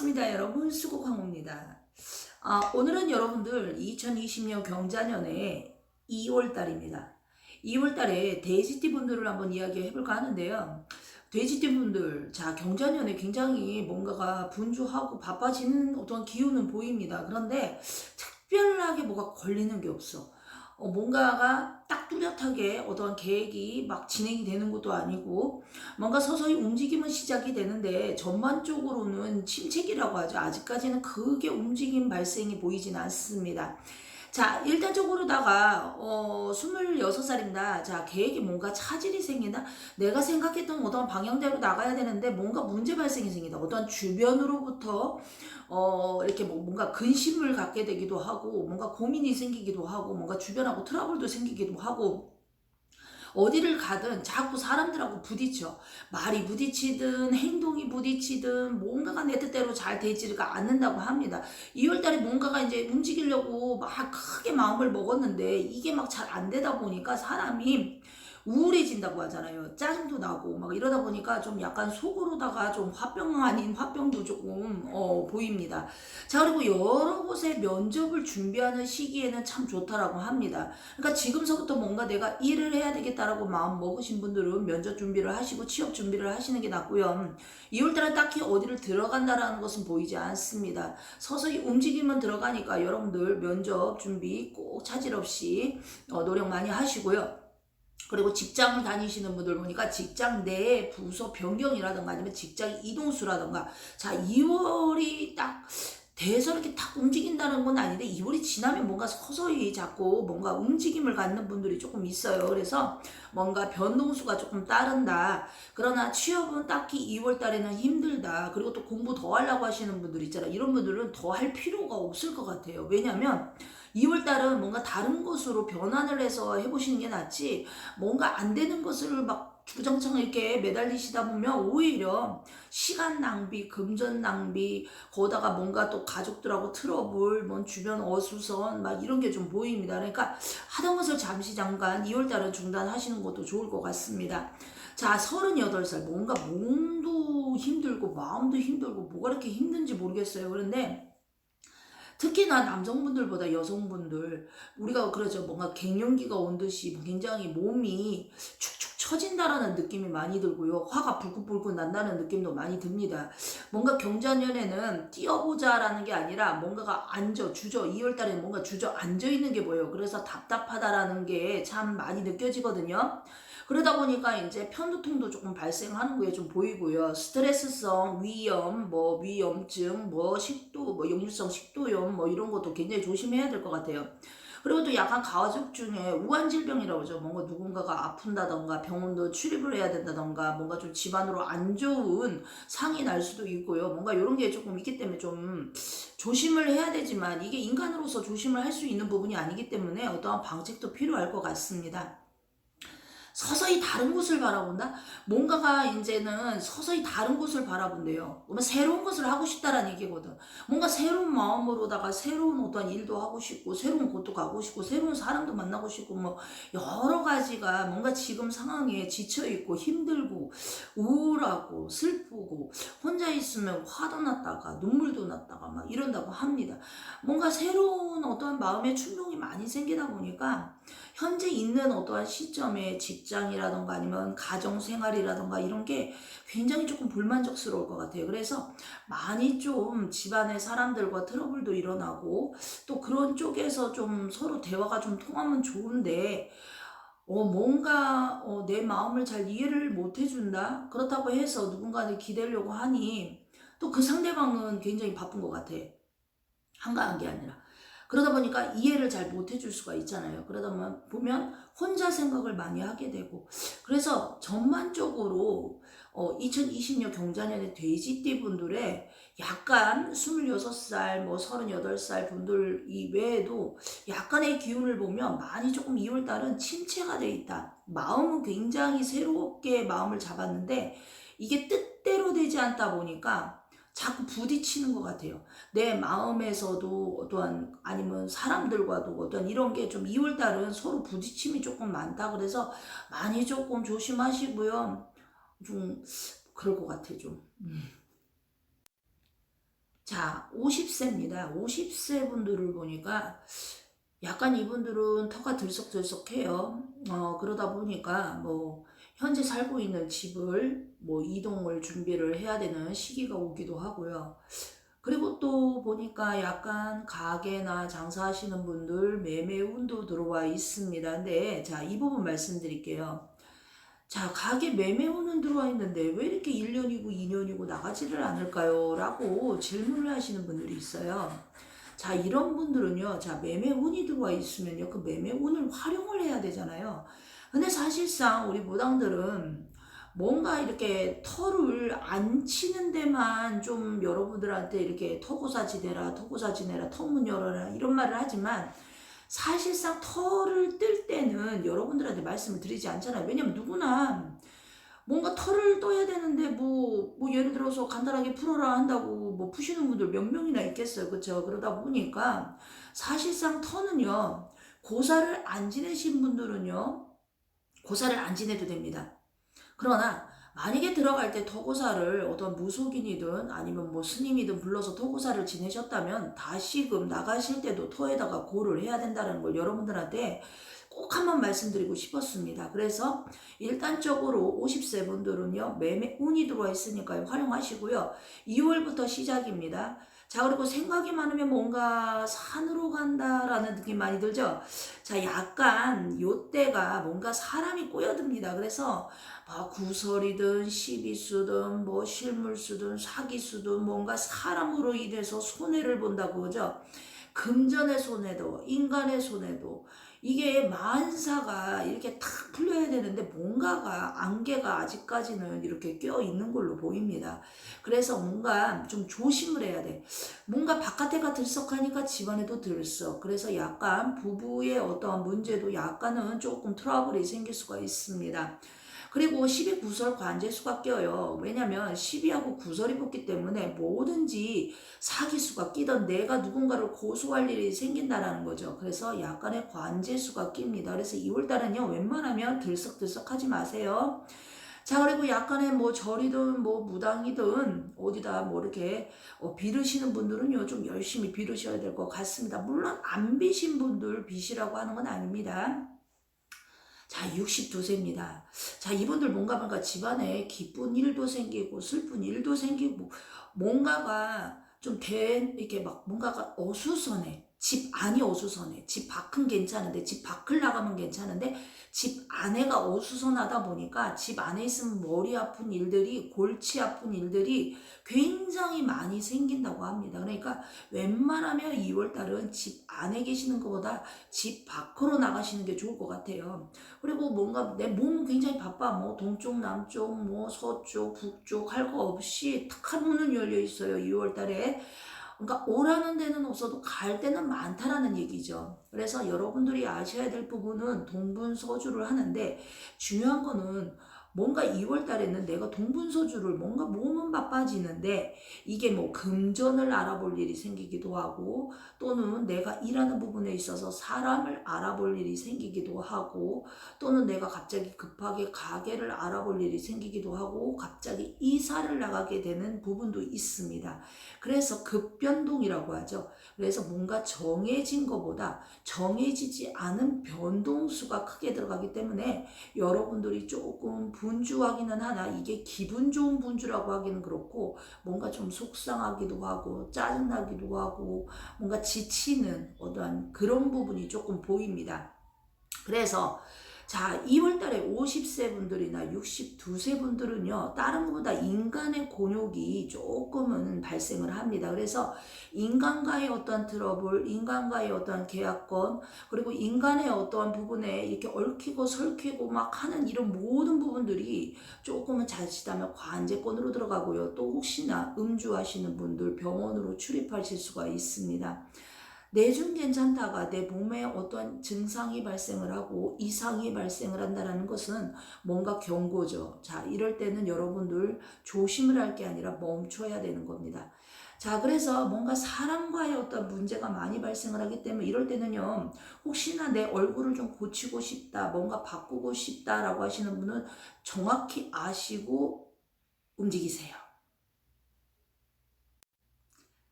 반갑습니다. 여러분, 수국황호입니다. 오늘은 여러분들 2020년 경자년의 2월달입니다. 2월달에 돼지띠 분들을 한번 이야기해볼까 하는데요. 돼지띠 분들, 자, 경자년에 굉장히 뭔가가 분주하고 바빠지는 어떤 기운은 보입니다. 그런데 특별하게 뭐가 걸리는 게 없어. 뭔가가 딱 뚜렷하게 어떠한 계획이 막 진행이 되는 것도 아니고 뭔가 서서히 움직임은 시작이 되는데 전반적으로는 침체기라고 하죠. 아직까지는 크게 움직임 발생이 보이진 않습니다. 자, 일단적으로다가 26살입니다. 자, 계획에 뭔가 차질이 생긴다. 내가 생각했던 어떤 방향대로 나가야 되는데 뭔가 문제 발생이 생긴다. 어떤 주변으로부터 이렇게 뭔가 근심을 갖게 되기도 하고 뭔가 고민이 생기기도 하고 뭔가 주변하고 트러블도 생기기도 하고 어디를 가든 자꾸 사람들하고 부딪혀. 말이 부딪히든 행동이 부딪히든 뭔가가 내 뜻대로 잘 되지가 않는다고 합니다. 2월달에 뭔가가 이제 움직이려고 막 크게 마음을 먹었는데 이게 막 잘 안 되다 보니까 사람이 우울해진다고 하잖아요. 짜증도 나고 막 이러다 보니까 좀 약간 속으로다가 좀 화병 아닌 화병도 조금 보입니다. 자, 그리고 여러 곳에 면접을 준비하는 시기에는 참 좋다라고 합니다. 그러니까 지금서부터 뭔가 내가 일을 해야 되겠다라고 마음 먹으신 분들은 면접 준비를 하시고 취업 준비를 하시는 게 낫고요. 2월달은 딱히 어디를 들어간다라는 것은 보이지 않습니다. 서서히 움직임은 들어가니까 여러분들 면접 준비 꼭 차질 없이 노력 많이 하시고요. 그리고 직장을 다니시는 분들 보니까 직장 내에 부서 변경이라든가 아니면 직장 이동수라든가 자 2월이 딱 돼서 이렇게 탁 움직인다는 건 아닌데 2월이 지나면 뭔가 서서히 자꾸 뭔가 움직임을 갖는 분들이 조금 있어요. 그래서 뭔가 변동수가 조금 따른다. 그러나 취업은 딱히 2월 달에는 힘들다. 그리고 또 공부 더 하려고 하시는 분들 있잖아요. 이런 분들은 더 할 필요가 없을 것 같아요. 왜냐면 2월 달은 뭔가 다른 것으로 변환을 해서 해보시는 게 낫지 뭔가 안 되는 것을 막 주구장창 이렇게 매달리시다 보면 오히려 시간 낭비, 금전 낭비, 거다가 뭔가 또 가족들하고 트러블, 뭔 주변 어수선 막 이런 게 좀 보입니다. 그러니까 하던 것을 잠시 잠깐 2월달은 중단하시는 것도 좋을 것 같습니다. 자, 38살 뭔가 몸도 힘들고 마음도 힘들고 뭐가 이렇게 힘든지 모르겠어요. 그런데 특히나 남성분들보다 여성분들 우리가 그러죠. 뭔가 갱년기가 온 듯이 굉장히 몸이 축축 처진다라는 느낌이 많이 들고요. 화가 불끈불끈 난다는 느낌도 많이 듭니다. 뭔가 경자년에는 뛰어보자라는 게 아니라 뭔가가 주저 2월달에는 뭔가 주저 앉아 있는 게 보여요. 그래서 답답하다라는 게 참 많이 느껴지거든요. 그러다 보니까 이제 편두통도 조금 발생하는 게 좀 보이고요. 스트레스성 위염, 뭐 위염증, 뭐 식도, 뭐 역류성 식도염, 뭐 이런 것도 굉장히 조심해야 될 것 같아요. 그리고 또 약간 가족 중에 우환질병이라고 하죠. 뭔가 누군가가 아픈다던가 병원도 출입을 해야 된다던가 뭔가 좀 집안으로 안 좋은 상이 날 수도 있고요. 뭔가 이런 게 조금 있기 때문에 좀 조심을 해야 되지만 이게 인간으로서 조심을 할 수 있는 부분이 아니기 때문에 어떠한 방책도 필요할 것 같습니다. 서서히 다른 곳을 바라본다? 뭔가가 이제는 서서히 다른 곳을 바라본대요. 그러면 새로운 것을 하고 싶다라는 얘기거든. 뭔가 새로운 마음으로다가 새로운 어떤 일도 하고 싶고, 새로운 곳도 가고 싶고, 새로운 사람도 만나고 싶고, 뭐, 여러 가지가 뭔가 지금 상황에 지쳐있고, 힘들고, 우울하고, 슬프고, 혼자 있으면 화도 났다가, 눈물도 났다가, 막 이런다고 합니다. 뭔가 새로운 어떤 마음의 충동이 많이 생기다 보니까, 현재 있는 어떠한 시점에 직장이라던가 아니면 가정생활이라던가 이런 게 굉장히 조금 불만족스러울 것 같아요. 그래서 많이 좀 집안의 사람들과 트러블도 일어나고 또 그런 쪽에서 좀 서로 대화가 좀 통하면 좋은데 뭔가 내 마음을 잘 이해를 못 해준다? 그렇다고 해서 누군가를 기대려고 하니 또 그 상대방은 굉장히 바쁜 것 같아. 한가한 게 아니라. 그러다 보니까 이해를 잘 못 해줄 수가 있잖아요. 그러다 보면 혼자 생각을 많이 하게 되고. 그래서 전반적으로 2020년 경자년의 돼지띠 분들의 약간 26살, 뭐 38살 분들 이외에도 약간의 기운을 보면 많이 조금 2월달은 침체가 돼 있다. 마음은 굉장히 새롭게 마음을 잡았는데 이게 뜻대로 되지 않다 보니까 자꾸 부딪히는 것 같아요. 내 마음에서도 어떠한 아니면 사람들과도 어떤 이런 게 좀 2월달은 서로 부딪힘이 조금 많다. 그래서 많이 조금 조심하시고요. 좀 그럴 것 같아 좀. 자, 50세입니다. 50세 분들을 보니까 약간 이분들은 터가 들썩들썩해요. 그러다 보니까 뭐 현재 살고 있는 집을 뭐 이동을 준비를 해야 되는 시기가 오기도 하고요. 그리고 또 보니까 약간 가게나 장사하시는 분들 매매운도 들어와 있습니다. 근데 자, 이 부분 말씀드릴게요. 자, 가게 매매운은 들어와 있는데 왜 이렇게 1년이고 2년이고 나가지를 않을까요? 라고 질문을 하시는 분들이 있어요. 자, 이런 분들은요, 자, 매매운이 들어와 있으면요, 그 매매운을 활용을 해야 되잖아요. 근데 사실상 우리 무당들은 뭔가 이렇게 털을 안 치는 데만 좀 여러분들한테 이렇게 터고사 지내라, 터고사 지내라, 터문 열어라, 이런 말을 하지만 사실상 털을 뜰 때는 여러분들한테 말씀을 드리지 않잖아요. 왜냐면 누구나 뭔가 털을 떠야 되는데 뭐 예를 들어서 간단하게 풀어라 한다고 뭐 푸시는 분들 몇 명이나 있겠어요. 그쵸? 그러다 보니까 사실상 터는요, 고사를 안 지내신 분들은요, 고사를 안 지내도 됩니다. 그러나 만약에 들어갈 때 토고사를 어떤 무속인이든 아니면 뭐 스님이든 불러서 토고사를 지내셨다면 다시금 나가실 때도 토에다가 고를 해야 된다는 걸 여러분들한테 꼭 한번 말씀드리고 싶었습니다. 그래서 일단적으로 50세 분들은요, 매매 운이 들어와 있으니까 활용하시고요. 2월부터 시작입니다. 자, 그리고 생각이 많으면 뭔가 산으로 간다라는 느낌 많이 들죠? 자, 약간 요때가 뭔가 사람이 꼬여듭니다. 그래서 구설이든 시비수든 뭐 실물수든 사기수든 뭔가 사람으로 인해서 손해를 본다고 그죠? 금전의 손해도 인간의 손해도 이게 만사가 이렇게 탁 풀려야 되는데 뭔가가 안개가 아직까지는 이렇게 껴 있는 걸로 보입니다. 그래서 뭔가 좀 조심을 해야 돼. 뭔가 바깥에가 들썩하니까 집안에도 들썩. 그래서 약간 부부의 어떠한 문제도 약간은 조금 트러블이 생길 수가 있습니다. 그리고 12 구설 관제수가 껴요. 왜냐면 12하고 구설이 붙기 때문에 뭐든지 사기수가 끼던 내가 누군가를 고소할 일이 생긴다라는 거죠. 그래서 약간의 관제수가 낍니다. 그래서 2월달은요, 웬만하면 들썩들썩하지 마세요. 자, 그리고 약간의 뭐 절이든 뭐 무당이든 어디다 뭐 이렇게 비르시는 분들은요, 좀 열심히 비르셔야 될 것 같습니다. 물론 안 비신 분들 비시라고 하는 건 아닙니다. 자, 62세입니다. 자, 이분들 뭔가 집안에 기쁜 일도 생기고 슬픈 일도 생기고 뭔가가 이렇게 막 뭔가가 어수선해. 집 안이 어수선해. 집 밖은 괜찮은데 집 밖을 나가면 괜찮은데 집 안에가 어수선하다 보니까 집 안에 있으면 머리 아픈 일들이 골치 아픈 일들이 굉장히 많이 생긴다고 합니다. 그러니까 웬만하면 2월달은 집 안에 계시는 것보다 집 밖으로 나가시는 게 좋을 것 같아요. 그리고 뭔가 내 몸은 굉장히 바빠. 뭐 동쪽, 남쪽, 뭐 서쪽, 북쪽 할 거 없이 탁 한 문은 열려 있어요. 2월 달에. 그러니까 오라는 데는 없어도 갈 데는 많다라는 얘기죠. 그래서 여러분들이 아셔야 될 부분은 동분서주를 하는데 중요한 거는 뭔가 2월 달에는 내가 동분서주를 뭔가 몸은 바빠지는데 이게 뭐 금전을 알아볼 일이 생기기도 하고 또는 내가 일하는 부분에 있어서 사람을 알아볼 일이 생기기도 하고 또는 내가 갑자기 급하게 가게를 알아볼 일이 생기기도 하고 갑자기 이사를 나가게 되는 부분도 있습니다. 그래서 급변동이라고 하죠. 그래서 뭔가 정해진 것보다 정해지지 않은 변동수가 크게 들어가기 때문에 여러분들이 조금 분주하기는 하나 이게 기분 좋은 분주라고 하기는 그렇고 뭔가 좀 속상하기도 하고 짜증나기도 하고 뭔가 지치는 어떠한 그런 부분이 조금 보입니다. 그래서 자, 2월달에 50세 분들이나 62세 분들은요, 다른 것보다 인간의 곤욕이 조금은 발생을 합니다. 그래서 인간과의 어떠한 트러블, 인간과의 어떠한 계약권, 그리고 인간의 어떠한 부분에 이렇게 얽히고 설키고 막 하는 이런 모든 부분들이 조금은 자칫하면 관제권으로 들어가고요. 또 혹시나 음주하시는 분들 병원으로 출입하실 수가 있습니다. 내중 괜찮다가 내 몸에 어떤 증상이 발생을 하고 이상이 발생을 한다는 것은 뭔가 경고죠. 자, 이럴 때는 여러분들 조심을 할 게 아니라 멈춰야 되는 겁니다. 자, 그래서 뭔가 사람과의 어떤 문제가 많이 발생을 하기 때문에 이럴 때는요, 혹시나 내 얼굴을 좀 고치고 싶다, 뭔가 바꾸고 싶다라고 하시는 분은 정확히 아시고 움직이세요.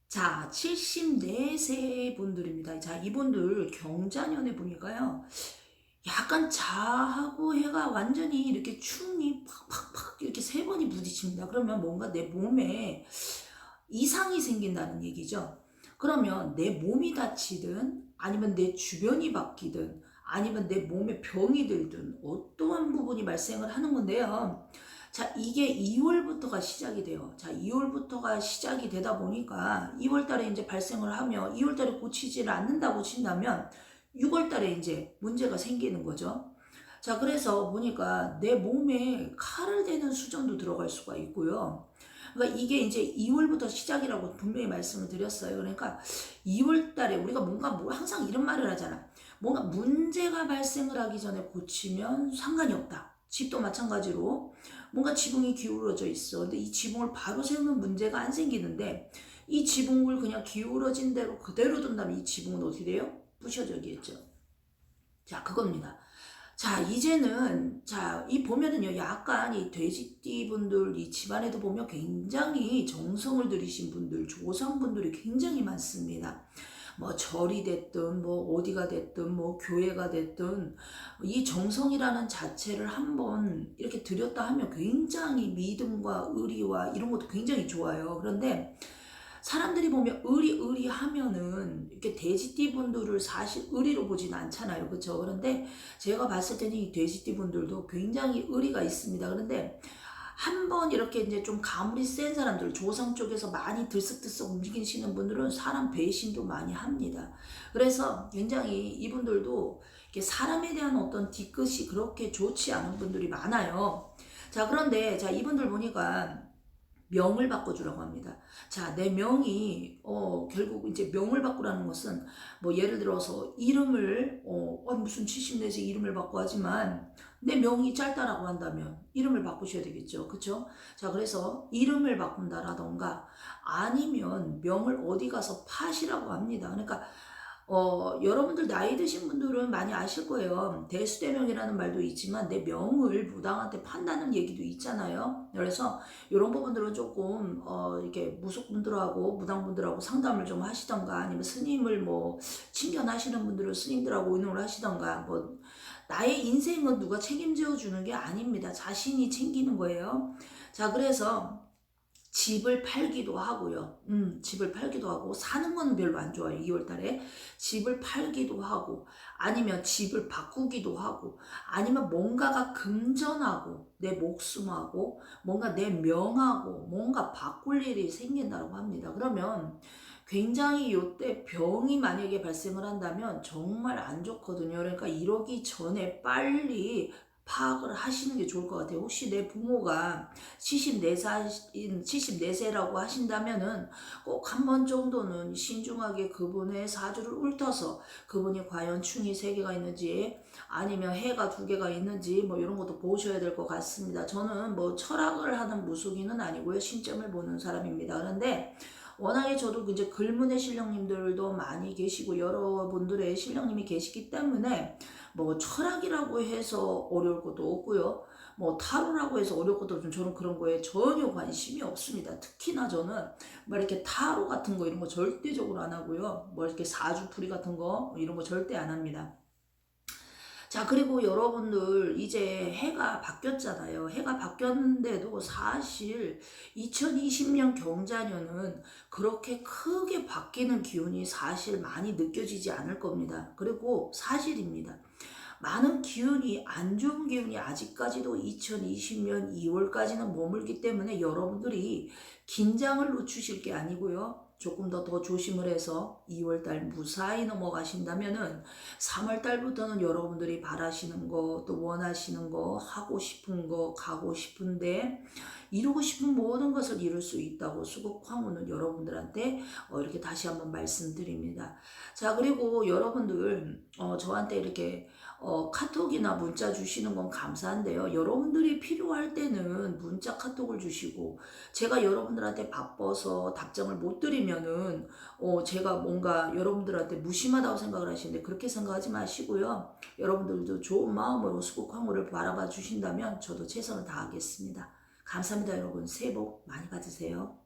자, 74세 분들입니다. 자, 이분들 경자년에 보니까요. 약간 자하고 해가 완전히 이렇게 충이 팍팍팍 이렇게 세 번이 부딪힙니다. 그러면 뭔가 내 몸에 이상이 생긴다는 얘기죠. 그러면 내 몸이 다치든 아니면 내 주변이 바뀌든 아니면 내 몸에 병이 들든 어떠한 부분이 발생을 하는 건데요. 자, 이게 2월부터가 시작이 돼요. 자, 2월부터가 시작이 되다 보니까 2월 달에 이제 발생을 하며 2월 달에 고치지를 않는다고 친다면 6월 달에 이제 문제가 생기는 거죠. 자, 그래서 보니까 내 몸에 칼을 대는 수정도 들어갈 수가 있고요. 그러니까 이게 이제 2월부터 시작이라고 분명히 말씀을 드렸어요. 그러니까 2월 달에 우리가 뭔가 항상 이런 말을 하잖아. 뭔가 문제가 발생을 하기 전에 고치면 상관이 없다. 집도 마찬가지로 뭔가 지붕이 기울어져 있어. 근데 이 지붕을 바로 세우면 문제가 안 생기는데 이 지붕을 그냥 기울어진 대로 그대로 둔다면 이 지붕은 어떻게 돼요? 부셔져겠죠. 자, 그겁니다. 자, 이제는, 자, 이 보면은요, 약간 이 돼지띠 분들, 이 집안에도 보면 굉장히 정성을 들이신 분들, 조상분들이 굉장히 많습니다. 뭐 절이 됐든 뭐 어디가 됐든 뭐 교회가 됐든 이 정성이라는 자체를 한번 이렇게 들였다 하면 굉장히 믿음과 의리와 이런 것도 굉장히 좋아요. 그런데 사람들이 보면 의리 하면은 이렇게 돼지띠 분들을 사실 의리로 보진 않잖아요. 그렇죠? 그런데 제가 봤을 때는 이 돼지띠 분들도 굉장히 의리가 있습니다. 그런데 한번 이렇게 이제 좀 가물이 센 사람들, 조상 쪽에서 많이 들썩들썩 움직이시는 분들은 사람 배신도 많이 합니다. 그래서 굉장히 이분들도 이렇게 사람에 대한 어떤 뒤끝이 그렇게 좋지 않은 분들이 많아요. 자, 그런데 자, 이분들 보니까 명을 바꿔주라고 합니다. 자, 내 명이 결국 이제 명을 바꾸라는 것은 뭐 예를 들어서 이름을 무슨 74세 이름을 바꿔 하지만 내 명이 짧다라고 한다면 이름을 바꾸셔야 되겠죠. 그쵸? 자, 그래서 이름을 바꾼다라던가 아니면 명을 어디 가서 파시라고 합니다. 그러니까 여러분들 나이 드신 분들은 많이 아실 거예요. 대수대명이라는 말도 있지만 내 명을 무당한테 판다는 얘기도 있잖아요. 그래서 이런 부분들은 조금 이렇게 무속분들하고 무당분들하고 상담을 좀 하시던가 아니면 스님을 뭐 친견하시는 분들은 스님들하고 의논을 하시던가 뭐 나의 인생은 누가 책임져 주는 게 아닙니다. 자신이 챙기는 거예요. 자, 그래서 집을 팔기도 하고요. 집을 팔기도 하고 사는 건 별로 안 좋아요. 2월 달에 집을 팔기도 하고 아니면 집을 바꾸기도 하고 아니면 뭔가가 금전하고 내 목숨하고 뭔가 내 명하고 뭔가 바꿀 일이 생긴다고 합니다. 그러면 굉장히 요때 병이 만약에 발생을 한다면 정말 안 좋거든요. 그러니까 이러기 전에 빨리 파악을 하시는 게 좋을 것 같아요. 혹시 내 부모가 74세라고 하신다면은 꼭 한 번 정도는 신중하게 그분의 사주를 훑어서 그분이 과연 충이 3개가 있는지 아니면 해가 2개가 있는지 뭐 이런 것도 보셔야 될 것 같습니다. 저는 뭐 철학을 하는 무속인은 아니고요. 신점을 보는 사람입니다. 그런데 워낙에 저도 이제 글문의 신령님들도 많이 계시고 여러분들의 신령님이 계시기 때문에 뭐 철학이라고 해서 어려울 것도 없고요. 뭐 타로라고 해서 어려울 것도 없고 저는 그런 거에 전혀 관심이 없습니다. 특히나 저는 뭐 이렇게 타로 같은 거 이런 거 절대적으로 안 하고요. 뭐 이렇게 사주풀이 같은 거 이런 거 절대 안 합니다. 자, 그리고 여러분들 이제 해가 바뀌었잖아요. 해가 바뀌었는데도 사실 2020년 경자년은 그렇게 크게 바뀌는 기운이 사실 많이 느껴지지 않을 겁니다. 그리고 사실입니다. 많은 기운이 안 좋은 기운이 아직까지도 2020년 2월까지는 머물기 때문에 여러분들이 긴장을 늦추실 게 아니고요. 조금 더 조심을 해서 2월달 무사히 넘어가신다면은 3월달부터는 여러분들이 바라시는 거, 또 원하시는 거, 하고 싶은 거, 가고 싶은데 이루고 싶은 모든 것을 이룰 수 있다고 수국황후는 여러분들한테 이렇게 다시 한번 말씀드립니다. 자, 그리고 여러분들 저한테 이렇게 카톡이나 문자 주시는 건 감사한데요. 여러분들이 필요할 때는 문자 카톡을 주시고 제가 여러분들한테 바빠서 답장을 못 드리면은 제가 뭔가 여러분들한테 무심하다고 생각을 하시는데 그렇게 생각하지 마시고요. 여러분들도 좋은 마음으로 수국황후를 바라봐 주신다면 저도 최선을 다하겠습니다. 감사합니다, 여러분. 새해 복 많이 받으세요.